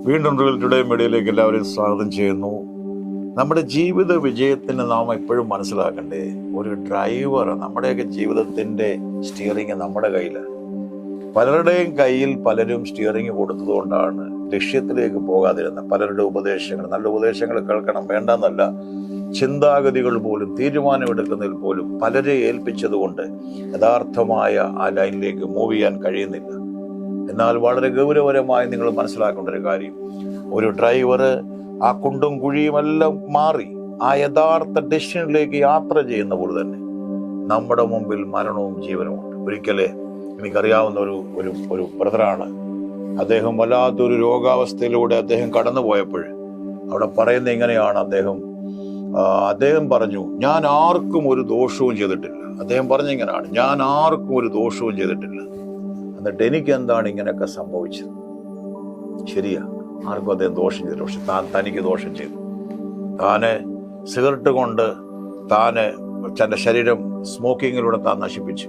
വീണ്ടും real today മീഡിയയിലേക്ക് എല്ലാവരെയും സ്വാഗതം ചെയ്യുന്നു. നമ്മുടെ ജീവിത വിജയത്തിന് നാം എപ്പോഴും മനസ്സിലാക്കണ്ടേ, ഒരു ഡ്രൈവർ, നമ്മുടെയൊക്കെ ജീവിതത്തിൻ്റെ സ്റ്റിയറിങ് നമ്മുടെ കയ്യിലാണ്. പലരുടെയും കയ്യിൽ പലരും സ്റ്റിയറിങ് കൊടുത്തതുകൊണ്ടാണ് ലക്ഷ്യത്തിലേക്ക് പോകാതിരുന്നത്. പലരുടെ ഉപദേശങ്ങൾ, നല്ല ഉപദേശങ്ങൾ കേൾക്കണം വേണ്ടെന്നല്ല, ചിന്താഗതികൾ പോലും തീരുമാനമെടുക്കുന്നതിൽ പോലും പലരെ ഏൽപ്പിച്ചതുകൊണ്ട് യഥാർത്ഥമായ ആ ലൈനിലേക്ക് മൂവ് ചെയ്യാൻ കഴിയുന്നില്ല. എന്നാൽ വളരെ ഗൗരവപരമായി നിങ്ങൾ മനസ്സിലാക്കേണ്ട ഒരു കാര്യം, ഒരു ഡ്രൈവർ ആ കുണ്ടും കുഴിയുമെല്ലാം മാറി ആ യഥാർത്ഥ ഡെസ്റ്റിനിലേക്ക് യാത്ര ചെയ്യുന്ന പോലെ തന്നെ നമ്മുടെ മുമ്പിൽ മരണവും ജീവനുമുണ്ട്. ഒരിക്കലേ എനിക്കറിയാവുന്ന ഒരു ബ്രദറാണ്. അദ്ദേഹം വല്ലാത്തൊരു രോഗാവസ്ഥയിലൂടെ അദ്ദേഹം കടന്നു പോയപ്പോൾ അവിടെ പറയുന്നത് ഇങ്ങനെയാണ്, അദ്ദേഹം പറഞ്ഞു, ഞാൻ ആർക്കും ഒരു ദോഷവും ചെയ്തിട്ടില്ല. അദ്ദേഹം പറഞ്ഞിങ്ങനെയാണ്, ഞാൻ ആർക്കും ഒരു ദോഷവും ചെയ്തിട്ടില്ല, എന്നിട്ട് എനിക്ക് എന്താണ് ഇങ്ങനെയൊക്കെ സംഭവിച്ചത്? ശരിയാ, ആർക്കും അദ്ദേഹം ദോഷം ചെയ്തില്ല, പക്ഷെ തനിക്ക് ദോഷം ചെയ്തു. താന് സിഗരറ്റ് കൊണ്ട് തൻ്റെ ശരീരം സ്മോക്കിങ്ങിലൂടെ താൻ നശിപ്പിച്ചു,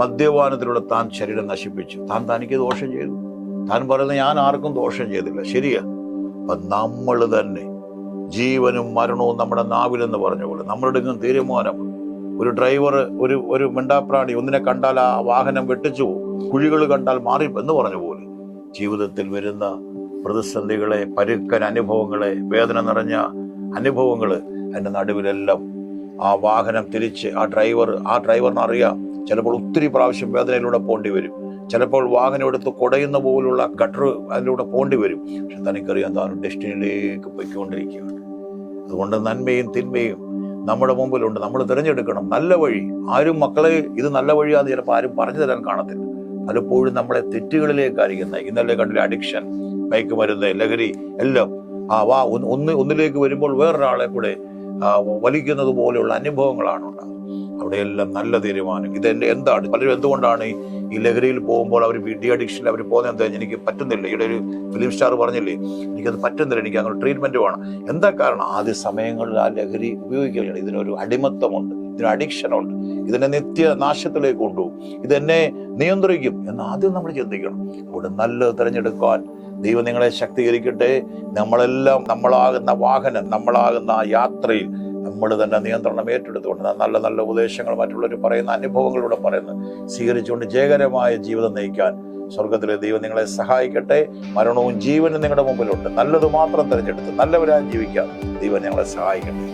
മദ്യപാനത്തിലൂടെ താൻ ശരീരം നശിപ്പിച്ചു, തനിക്ക് ദോഷം ചെയ്തു. താൻ പറയുന്നത് ഞാൻ ആർക്കും ദോഷം ചെയ്തില്ല. ശരിയാ. അപ്പം നമ്മൾ തന്നെ ജീവനും മരണവും നമ്മുടെ നാവിലെന്ന് പറഞ്ഞ പോലെ നമ്മളെടുക്കുന്ന തീരുമാനം. ഒരു ഡ്രൈവർ, ഒരു മിണ്ടാപ്രാണി, ഒന്നിനെ കണ്ടാൽ ആ വാഹനം വെട്ടിച്ചു പോകും, കുഴികൾ കണ്ടാൽ മാറി എന്ന് പറഞ്ഞ പോലെ ജീവിതത്തിൽ വരുന്ന പ്രതിസന്ധികളെ, പരുക്കൻ അനുഭവങ്ങളെ, വേദന നിറഞ്ഞ അനുഭവങ്ങൾ, അതിൻ്റെ നടുവിലെല്ലാം ആ വാഹനം തിരിച്ച് ആ ഡ്രൈവറിന് അറിയാം, ചിലപ്പോൾ ഒത്തിരി പ്രാവശ്യം വേദനയിലൂടെ പോകേണ്ടി വരും, ചിലപ്പോൾ വാഹനം എടുത്ത് കുടയുന്ന പോലുള്ള ഗട്ടർ അതിലൂടെ പോകേണ്ടി വരും. പക്ഷെ തനിക്കറിയാം താൻ ഡെസ്റ്റിനിയിലേക്ക് പോയിക്കൊണ്ടിരിക്കുകയാണ്. അതുകൊണ്ട് നന്മയും തിന്മയും നമ്മുടെ മുമ്പിലുണ്ട്. നമ്മൾ തിരഞ്ഞെടുക്കണം നല്ല വഴി. ആരും മക്കളെ ഇത് നല്ല വഴിയാന്ന് ചിലപ്പോൾ ആരും പറഞ്ഞു തരാൻ കാണത്തില്ല. പലപ്പോഴും നമ്മളെ തെറ്റുകളിലേക്കായിരിക്കും നയിക്കുന്നത്. ഇന്നലെ കണ്ടില്ല, അഡിക്ഷൻ, മയക്കുമരുന്ന്, ലഹരി എല്ലാം ഒന്നിലേക്ക് വരുമ്പോൾ വേറൊരാളെ കൂടെ വലിക്കുന്നത് പോലെയുള്ള അനുഭവങ്ങളാണ് ഉണ്ടാകുന്നത്. അവിടെയെല്ലാം നല്ല തീരുമാനം. എന്താണ് പലരും എന്തുകൊണ്ടാണ് ഈ ലഹരിയിൽ പോകുമ്പോൾ അവർ ഡി അഡിക്ഷനിൽ അവർ പോകുന്നത്? എന്താ, എനിക്ക് പറ്റുന്നില്ല. ഇവിടെ ഒരു ഫിലിം സ്റ്റാർ പറഞ്ഞില്ലേ, എനിക്കത് പറ്റുന്നില്ല, എനിക്ക് അങ്ങനെ ട്രീറ്റ്മെന്റ് വേണം. എന്താ കാരണം? ആദ്യ സമയങ്ങളിൽ ആ ലഹരി ഉപയോഗിക്കുകയാണ്. ഇതിനൊരു അടിമത്തമുണ്ട്, ഇതിന് അഡിക്ഷനുണ്ട്, ഇതിനെ നിത്യനാശത്തിലേക്ക് കൊണ്ടുപോകും, ഇതെന്നെ നിയന്ത്രിക്കും എന്ന് ആദ്യം നമ്മൾ ചിന്തിക്കണം. അവിടെ നല്ലത് തിരഞ്ഞെടുക്കാൻ ദൈവം നിങ്ങളെ ശക്തീകരിക്കട്ടെ. നമ്മളാകുന്ന വാഹനം, നമ്മളാകുന്ന ആ യാത്രയിൽ നമ്മൾ തന്നെ നിയന്ത്രണം ഏറ്റെടുത്തുകൊണ്ട് നല്ല നല്ല ഉപദേശങ്ങൾ മറ്റുള്ളവർ പറയുന്ന അനുഭവങ്ങളിലൂടെ പറയുന്നത് സ്വീകരിച്ചുകൊണ്ട് ജയകരമായ ജീവിതം നയിക്കാൻ സ്വർഗത്തിലെ ദൈവം നിങ്ങളെ സഹായിക്കട്ടെ. മരണവും ജീവനും നിങ്ങളുടെ മുമ്പിലുണ്ട്. നല്ലത് മാത്രം തിരഞ്ഞെടുത്ത് നല്ലവരായി ജീവിക്കാൻ ദൈവം നിങ്ങളെ സഹായിക്കട്ടെ.